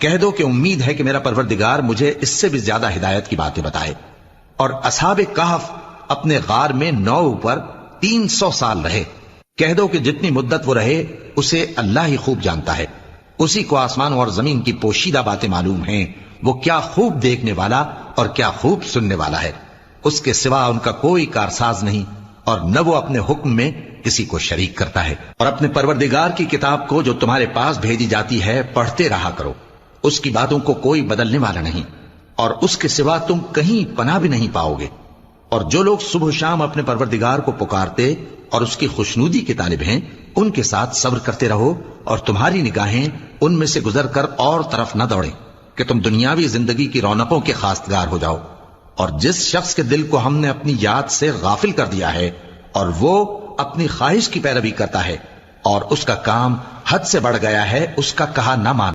کہہ دو کہ امید ہے کہ میرا پروردگار مجھے اس سے بھی زیادہ ہدایت کی باتیں بتائے۔ اور اصحاب کہف اپنے غار میں 9 پر 300 سال رہے۔ کہہ دو کہ جتنی مدت وہ رہے اسے اللہ ہی خوب جانتا ہے، اسی کو آسمان اور زمین کی پوشیدہ باتیں معلوم ہیں، وہ کیا خوب دیکھنے والا اور کیا خوب سننے والا ہے۔ اس کے سوا ان کا کوئی کارساز نہیں، اور نہ وہ اپنے حکم میں کسی کو شریک کرتا ہے۔ اور اپنے پروردگار کی کتاب کو جو تمہارے پاس بھیجی جاتی ہے پڑھتے رہا کرو، اس کی باتوں کو کوئی بدلنے والا نہیں، اور اس کے سوا تم کہیں پناہ بھی نہیں پاؤ گے۔ اور جو لوگ صبح و شام اپنے پروردگار کو پکارتے اور اس کی خوشنودی کے طالب ہیں، ان کے ساتھ صبر کرتے رہو، اور تمہاری نگاہیں ان میں سے گزر کر اور طرف نہ دوڑیں کہ تم دنیاوی زندگی کی رونقوں کے خواستگار ہو جاؤ۔ اور جس شخص کے دل کو ہم نے اپنی یاد سے غافل کر دیا ہے اور وہ اپنی خواہش کی پیروی کرتا ہے اور اس کا کام حد سے بڑھ گیا ہے، اس کا کہا نہ مان